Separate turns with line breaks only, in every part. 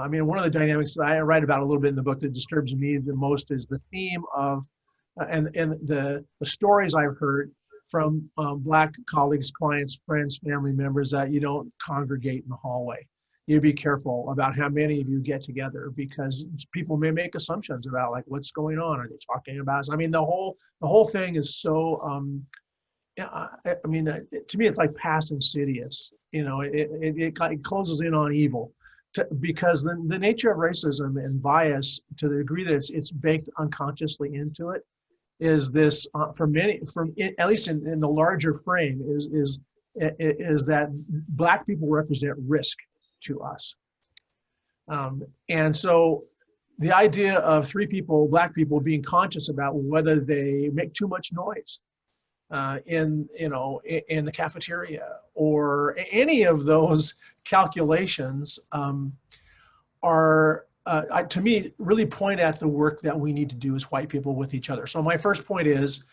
I mean, one of the dynamics that I write about a little bit in the book that disturbs me the most is the theme of, and the stories I've heard from Black colleagues, clients, friends, family members, that you don't congregate in the hallway. You be careful about how many of you get together, because people may make assumptions about like what's going on. Are they talking about us? I mean, the whole thing is so. I mean, to me, it's like past insidious. You know, it closes in on evil, because the nature of racism and bias, to the degree that it's baked unconsciously into it, is this for many, at least in the larger frame, is that Black people represent risk to us. And so the idea of three people, Black people, being conscious about whether they make too much noise in the cafeteria or any of those calculations are, to me, really point at the work that we need to do as white people with each other. So my first point is,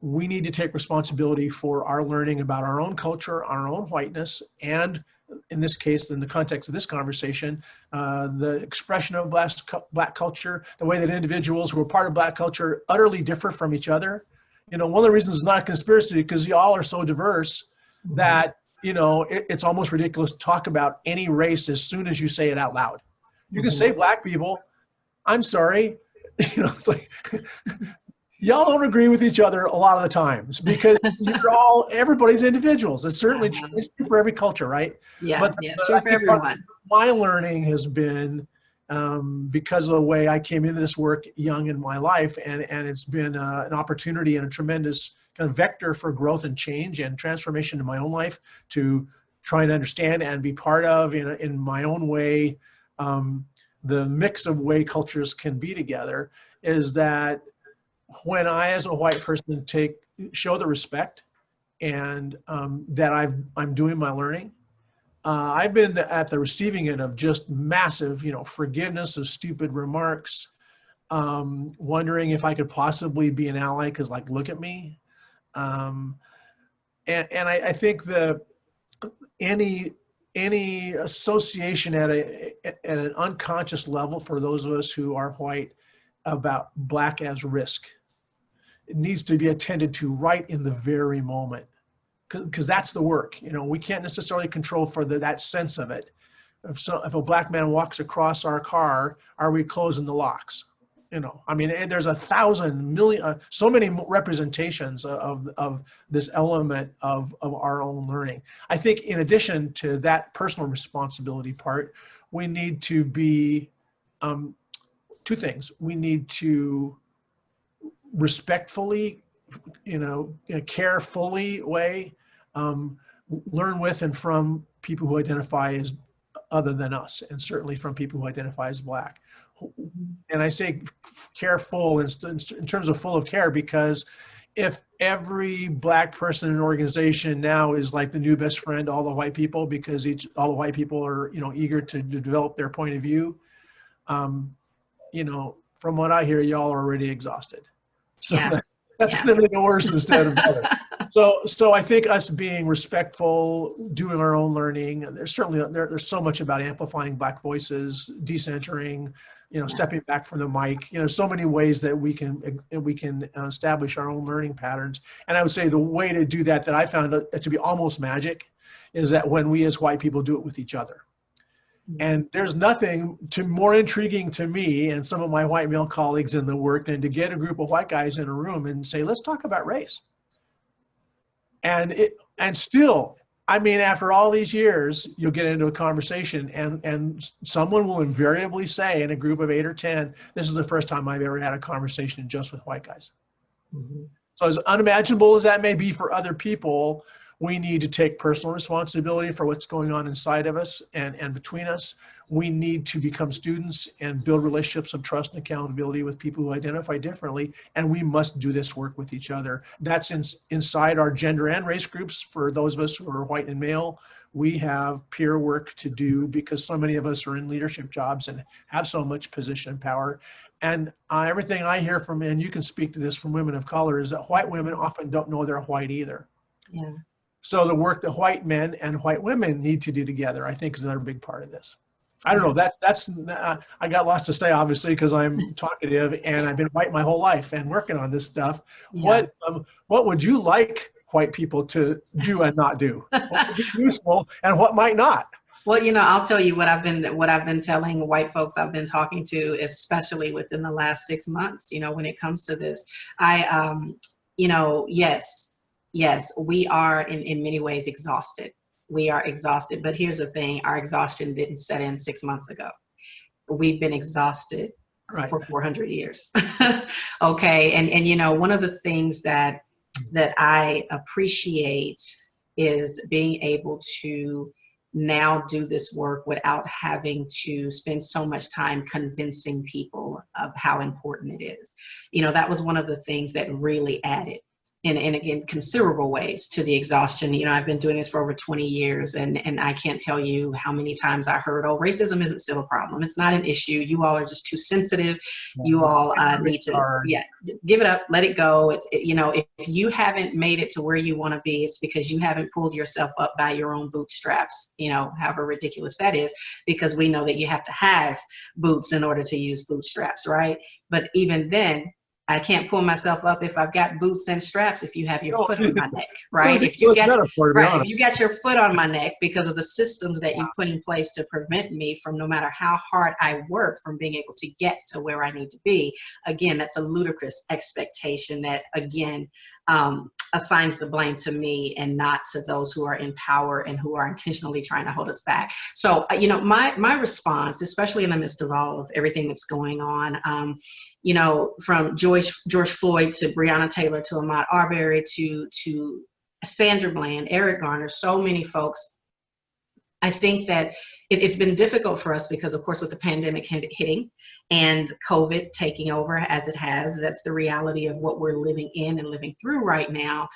we need to take responsibility for our learning about our own culture, our own whiteness, and in this case, in the context of this conversation, the expression of Black culture, the way that individuals who are part of Black culture utterly differ from each other. You know, one of the reasons it's not a conspiracy, because y'all are so diverse that, you know, it's almost ridiculous to talk about any race as soon as you say it out loud. You can say Black people, I'm sorry, you know, it's like, y'all don't agree with each other a lot of the times, because everybody's individuals. It's certainly true for every culture, right?
Yeah,
but
it's true for everyone.
My learning has been, because of the way I came into this work young in my life, and it's been an opportunity and a tremendous kind of vector for growth and change and transformation in my own life, to try and understand and be part of, in my own way, the mix of way cultures can be together, is that when I, as a white person, show the respect, and that I'm doing my learning, I've been at the receiving end of just massive, forgiveness of stupid remarks, wondering if I could possibly be an ally, because, like, look at me. And I think any association at an unconscious level for those of us who are white about Black as risk, it needs to be attended to right in the very moment, because that's the work. We can't necessarily control for that sense of it. If a Black man walks across our car, are we closing the locks? I mean, there's 1,000 million, so many representations of this element of our own learning. I think in addition to that personal responsibility part, we need to be two things. We need to respectfully, in a carefully way, learn with and from people who identify as other than us, and certainly from people who identify as Black. And I say careful in terms of full of care, because if every Black person in an organization now is like the new best friend to all the white people, because all the white people are eager to develop their point of view, from what I hear, y'all are already exhausted. So yeah. That's going to make it worse instead of better. So I think us being respectful, doing our own learning, there's certainly there's so much about amplifying Black voices, decentering, stepping back from the mic. So many ways that we can establish our own learning patterns. And I would say the way to do that I found it to be almost magic, is that when we as white people do it with each other. And there's nothing more intriguing to me and some of my white male colleagues in the work than to get a group of white guys in a room and say, let's talk about race. And still, I mean, after all these years, you'll get into a conversation and someone will invariably say, in a group of 8 or 10, this is the first time I've ever had a conversation just with white guys. Mm-hmm. So as unimaginable as that may be for other people, we need to take personal responsibility for what's going on inside of us and between us. We need to become students and build relationships of trust and accountability with people who identify differently. And we must do this work with each other. That's inside our gender and race groups. For those of us who are white and male, we have peer work to do, because so many of us are in leadership jobs and have so much position and power. And everything I hear from, and you can speak to this, from women of color, is that white women often don't know they're white either. Yeah. So the work that white men and white women need to do together, I think, is another big part of this. I don't know. I got lots to say, obviously, because I'm talkative and I've been white my whole life and working on this stuff.
Yeah.
What would you like white people to do and not do? What would be useful and what might not?
Well, I'll tell you what I've been telling white folks I've been talking to, especially within the last 6 months, when it comes to this. I yes, yes, we are in many ways exhausted. We are exhausted, but here's the thing, our exhaustion didn't set in 6 months ago. We've been exhausted
Right.
for 400 years. Okay. And one of the things that I appreciate is being able to now do this work without having to spend so much time convincing people of how important it is. That was one of the things that really added in again, considerable ways to the exhaustion. I've been doing this for over 20 years and I can't tell you how many times I heard, oh, racism isn't still a problem. It's not an issue. You all are just too sensitive. You all need to, give it up, let it go. If you haven't made it to where you want to be, it's because you haven't pulled yourself up by your own bootstraps, however ridiculous that is, because we know that you have to have boots in order to use bootstraps, right? But even then, I can't pull myself up if I've got boots and straps if you have your foot on my neck, right? If you got your foot on my neck because of the systems that you put in place to prevent me from, no matter how hard I work, from being able to get to where I need to be. Again, that's a ludicrous expectation that, again, assigns the blame to me and not to those who are in power and who are intentionally trying to hold us back. So, my response, especially in the midst of all of everything that's going on, from George Floyd to Breonna Taylor to Ahmaud Arbery to Sandra Bland, Eric Garner, so many folks. I think that it's been difficult for us because, of course, with the pandemic hitting and COVID taking over as it has, that's the reality of what we're living in and living through right now.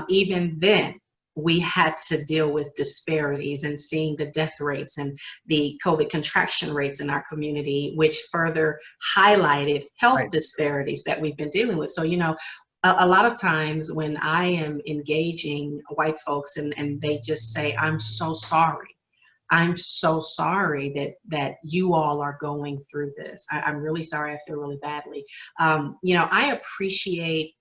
Even then, we had to deal with disparities and seeing the death rates and the COVID contraction rates in our community, which further highlighted health disparities that we've been dealing with. So, a lot of times when I am engaging white folks and they just say, I'm so sorry. I'm so sorry that you all are going through this. I'm really sorry. I feel really badly. I appreciate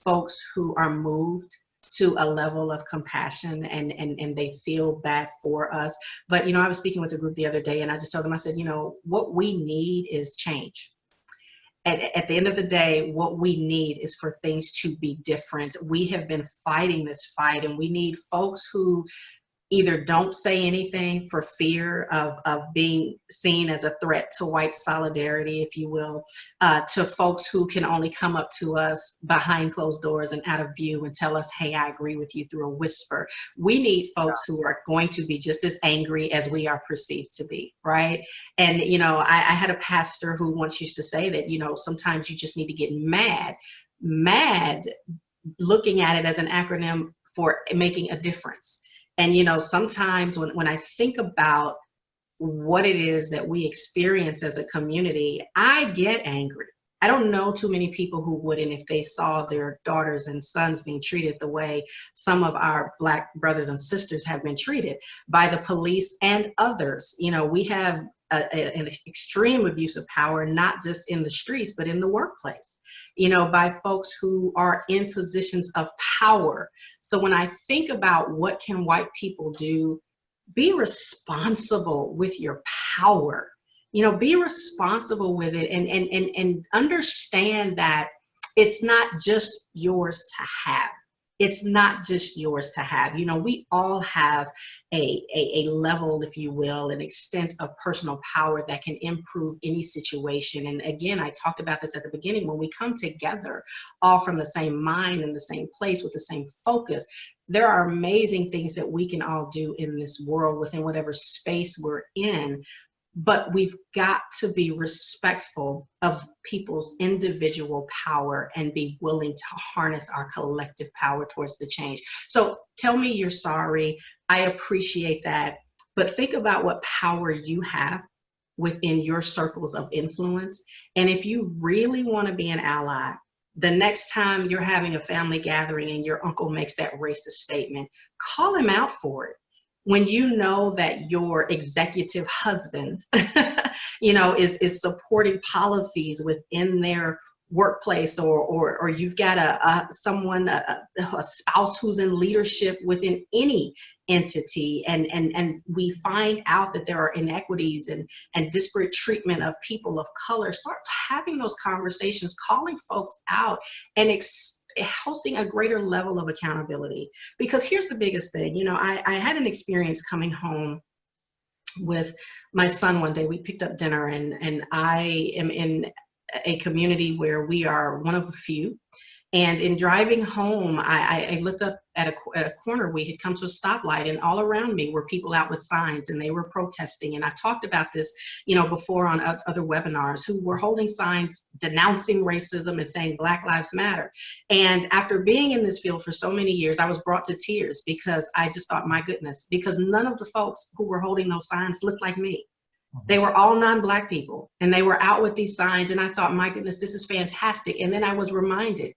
folks who are moved to a level of compassion and they feel bad for us. But, I was speaking with a group the other day and I just told them, I said, what we need is change. At the end of the day, what we need is for things to be different. We have been fighting this fight and we need folks who either don't say anything for fear of being seen as a threat to white solidarity, if you will, to folks who can only come up to us behind closed doors and out of view and tell us, hey, I agree with you through a whisper. We need folks who are going to be just as angry as we are perceived to be, right? And, I had a pastor who once used to say that, sometimes you just need to get mad, looking at it as an acronym for making a difference. And, sometimes when I think about what it is that we experience as a community, I get angry. I don't know too many people who wouldn't if they saw their daughters and sons being treated the way some of our Black brothers and sisters have been treated by the police and others. We have an extreme abuse of power, not just in the streets, but in the workplace, by folks who are in positions of power. So when I think about what can white people do, be responsible with your power, be responsible with it and understand that it's not just yours to have. It's not just yours to have. We all have a level, if you will, an extent of personal power that can improve any situation. And again, I talked about this at the beginning, when we come together all from the same mind and the same place with the same focus, there are amazing things that we can all do in this world within whatever space we're in. But we've got to be respectful of people's individual power and be willing to harness our collective power towards the change. So tell me you're sorry. I appreciate that. But think about what power you have within your circles of influence. And if you really want to be an ally, the next time you're having a family gathering and your uncle makes that racist statement, call him out for it. when you know that your executive husband, is supporting policies within their workplace, or you've got a spouse who's in leadership within any entity, and we find out that there are inequities and disparate treatment of people of color, start having those conversations, calling folks out, and hosting a greater level of accountability. Because here's the biggest thing, I had an experience coming home with my son one day. We picked up dinner, and I am in a community where we are one of a few. And in driving home, I looked up at a corner. We had come to a stoplight, and all around me were people out with signs, and they were protesting. And I talked about this, before on other webinars, who were holding signs denouncing racism and saying Black Lives Matter. And after being in this field for so many years, I was brought to tears, because I just thought, my goodness, because none of the folks who were holding those signs looked like me. They were all non-Black people, and they were out with these signs. And I thought, my goodness, this is fantastic. And then I was reminded,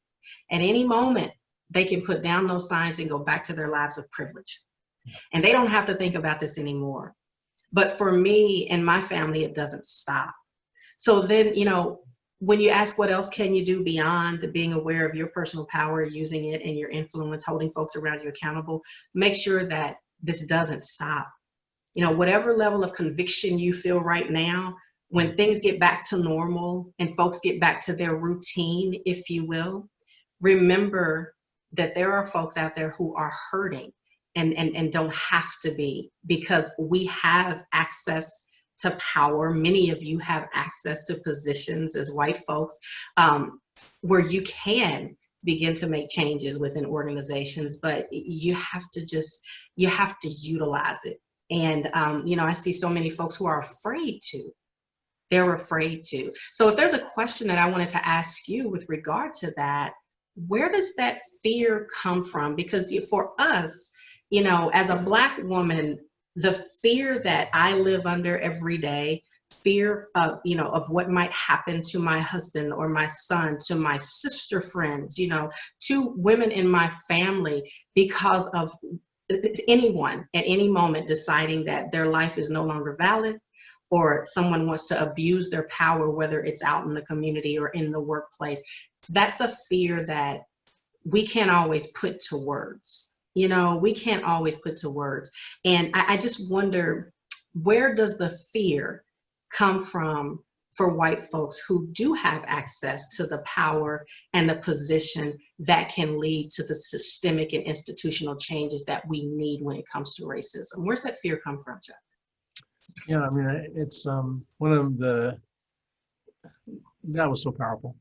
at any moment, they can put down those signs and go back to their lives of privilege. And they don't have to think about this anymore. But for me and my family, it doesn't stop. So then, when you ask what else can you do beyond being aware of your personal power, using it and your influence, holding folks around you accountable, make sure that this doesn't stop. Whatever level of conviction you feel right now, when things get back to normal and folks get back to their routine, if you will, remember that there are folks out there who are hurting and don't have to be, because we have access to power. Many of you have access to positions as white folks, where you can begin to make changes within organizations, but you have to utilize it. And, I see so many folks who are afraid to. They're afraid to. So if there's a question that I wanted to ask you with regard to that, where does that fear come from? Because for us, as a Black woman, the fear that I live under every day, fear of, of what might happen to my husband or my son, to my sister friends, to women in my family, because of anyone at any moment deciding that their life is no longer valid, or someone wants to abuse their power, whether it's out in the community or in the workplace. That's a fear that we can't always put to words. We can't always put to words. And I just wonder, where does the fear come from for white folks who do have access to the power and the position that can lead to the systemic and institutional changes that we need when it comes to racism? Where's that fear come from, Jeff?
Yeah, it's that was so powerful.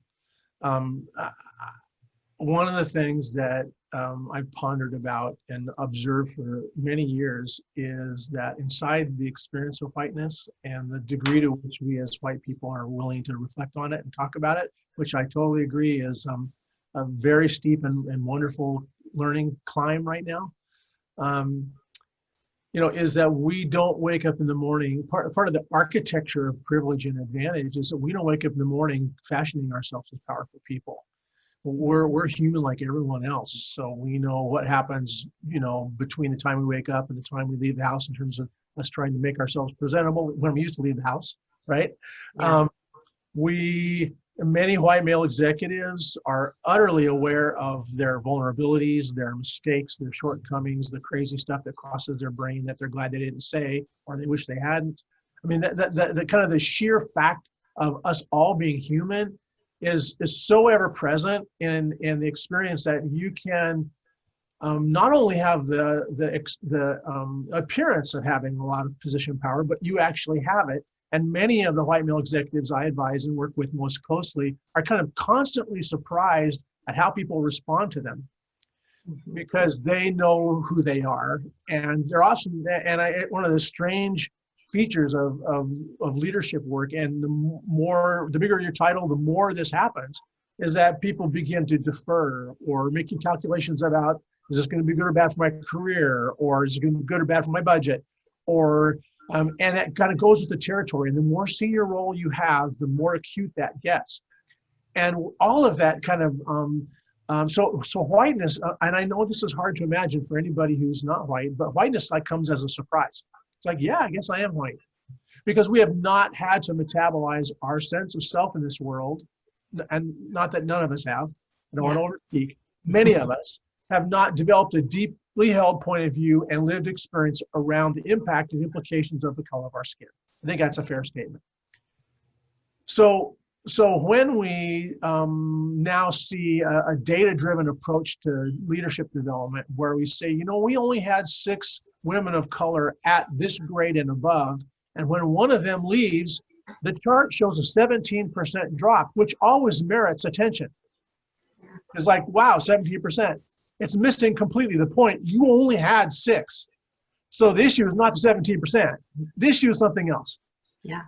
One of the things that I've pondered about and observed for many years is that inside the experience of whiteness and the degree to which we as white people are willing to reflect on it and talk about it, which I totally agree is a very steep and wonderful learning climb right now, is that we don't wake up in the morning. Part of the architecture of privilege and advantage is that we don't wake up in the morning fashioning ourselves as powerful people. We're human like everyone else. So we know what happens, between the time we wake up and the time we leave the house in terms of us trying to make ourselves presentable when we used to leave the house, right? Yeah. Many white male executives are utterly aware of their vulnerabilities, their mistakes, their shortcomings, the crazy stuff that crosses their brain that they're glad they didn't say or they wish they hadn't. The kind of the sheer fact of us all being human is so ever present in the experience that you can not only have the appearance of having a lot of position of power, but you actually have it. And many of the white male executives I advise and work with most closely are kind of constantly surprised at how people respond to them, because they know who they are. And they're often, one of the strange features of leadership work, and the bigger your title, the more this happens, is that people begin to defer or making calculations about, is this going to be good or bad for my career? Or is it going to be good or bad for my budget? Or and that kind of goes with the territory. And the more senior role you have, the more acute that gets. And all of that kind of So whiteness, and I know this is hard to imagine for anybody who's not white, but whiteness like comes as a surprise. It's like, yeah, I guess I am white, because we have not had to metabolize our sense of self in this world, and not that none of us have. I don't want to overspeak. Many of us have not developed a deeply held point of view and lived experience around the impact and implications of the color of our skin. I think that's a fair statement. So when we now see a data-driven approach to leadership development, where we say, we only had 6 women of color at this grade and above, and when one of them leaves, the chart shows a 17% drop, which always merits attention. It's like, wow, 17%. It's missing completely the point. You only had 6. So the issue is not the 17%. The issue is something else.
Yeah.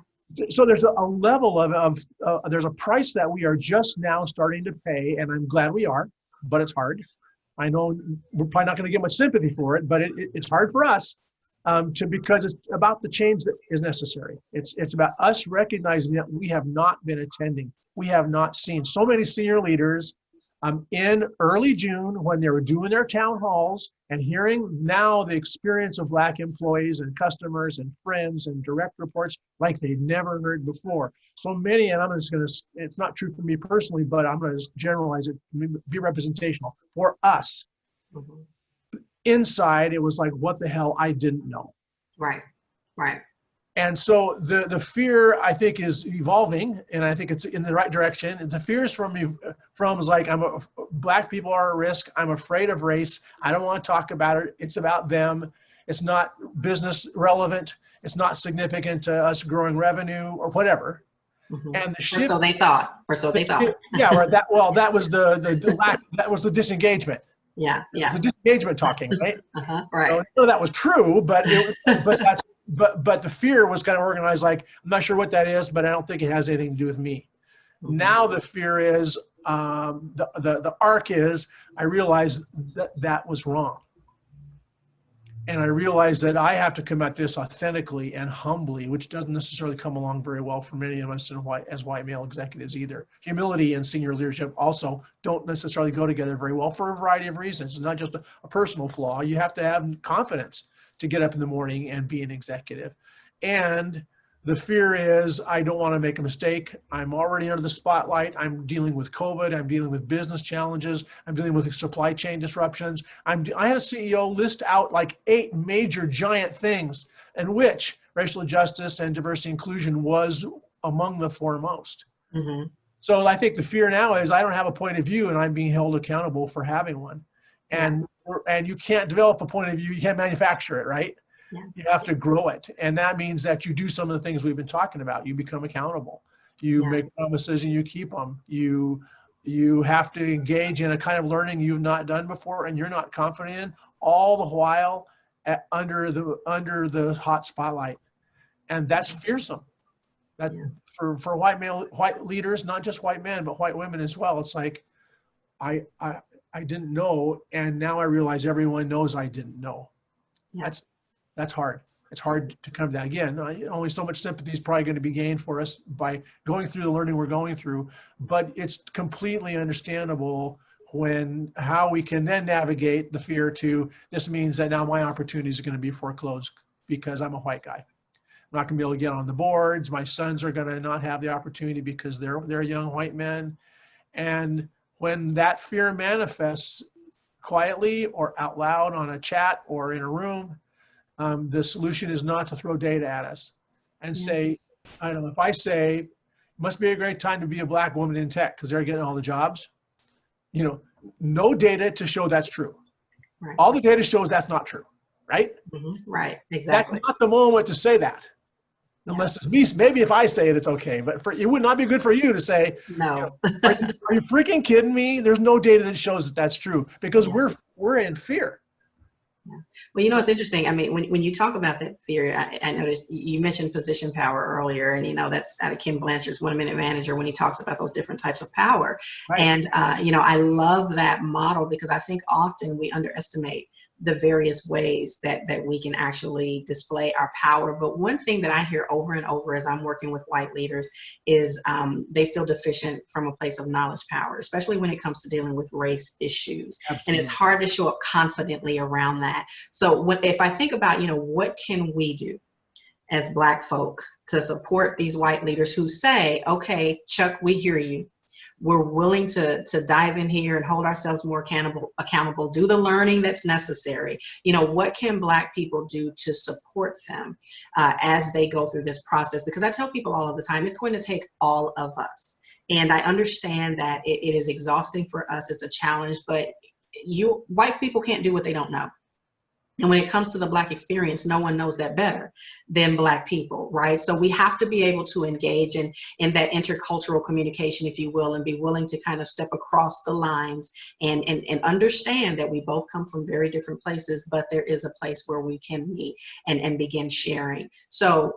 So there's a level of there's a price that we are just now starting to pay, and I'm glad we are, but it's hard. I know we're probably not going to get much sympathy for it, but it's hard for us because it's about the change that is necessary. It's about us recognizing that we have not been attending. We have not seen so many senior leaders in early June when they were doing their town halls and hearing now the experience of Black employees and customers and friends and direct reports like they'd never heard before. So many, and I'm just going to, it's not true for me personally, but I'm going to generalize it, be representational. For us, inside, it was like, what the hell, I didn't know.
Right.
And so the fear, I think, is evolving, and I think it's in the right direction. And the fear is from is like, Black people are at risk. I'm afraid of race. I don't want to talk about it. It's about them. It's not business relevant. It's not significant to us growing revenue or whatever. And the shift,
or so they thought.
Yeah, or that. Well, that was the lack. That was the disengagement.
Yeah.
It was the disengagement talking, right?
Right.
So I know that was true, but but the fear was kind of organized like, I'm not sure what that is, but I don't think it has anything to do with me. Now the fear is, the arc is, I realized that was wrong. And I realized that I have to come at this authentically and humbly, which doesn't necessarily come along very well for many of us as white male executives either. Humility and senior leadership also don't necessarily go together very well for a variety of reasons. It's not just a personal flaw. You have to have confidence to get up in the morning and be an executive. And the fear is, I don't want to make a mistake. I'm already under the spotlight. I'm dealing with COVID. I'm dealing with business challenges. I'm dealing with supply chain disruptions. I had a CEO list out like 8 major giant things in which racial justice and diversity inclusion was among the foremost. So I think the fear now is I don't have a point of view and I'm being held accountable for having one. And you can't develop a point of view. You can't manufacture it, right? Yeah. You have to grow it. And that means that you do some of the things we've been talking about. You become accountable. You make promises and you keep them. You have to engage in a kind of learning you've not done before and you're not confident in, all the while under the hot spotlight. And that's fearsome. That for white leaders, not just white men, but white women as well. It's like, I didn't know, and now I realize everyone knows I didn't know. That's hard. It's hard to come to that. Again, only so much sympathy is probably going to be gained for us by going through the learning we're going through, but it's completely understandable how we can then navigate the fear to, this means that now my opportunities are going to be foreclosed because I'm a white guy. I'm not going to be able to get on the boards. My sons are going to not have the opportunity because they're young white men. And when that fear manifests quietly or out loud on a chat or in a room, the solution is not to throw data at us and say, I don't know, if I say, it must be a great time to be a Black woman in tech because they're getting all the jobs, no data to show that's true. Right. All the data shows that's not true, right?
Right, exactly.
That's not the moment to say that. Unless it's me, maybe if I say it, it's okay. But it would not be good for you to say,
no.
Are you freaking kidding me? There's no data that shows that that's true because we're in fear.
Well, it's interesting. I mean, when you talk about that fear, I noticed you mentioned position power earlier, and that's out of Ken Blanchard's 1 Minute Manager when he talks about those different types of power. Right. And I love that model because I think often we underestimate the various ways that we can actually display our power. But one thing that I hear over and over as I'm working with white leaders is they feel deficient from a place of knowledge power, especially when it comes to dealing with race issues.
Absolutely.
And it's hard to show up confidently around that. So if I think about, what can we do as Black folk to support these white leaders who say, okay, Chuck, we hear you. We're willing to dive in here and hold ourselves more accountable, do the learning that's necessary. What can Black people do to support them as they go through this process? Because I tell people all of the time, it's going to take all of us. And I understand that it is exhausting for us. It's a challenge, but white people can't do what they don't know. And when it comes to the Black experience, no one knows that better than Black people, right? So we have to be able to engage in that intercultural communication, if you will, and be willing to kind of step across the lines and understand that we both come from very different places, but there is a place where we can meet and begin sharing. So,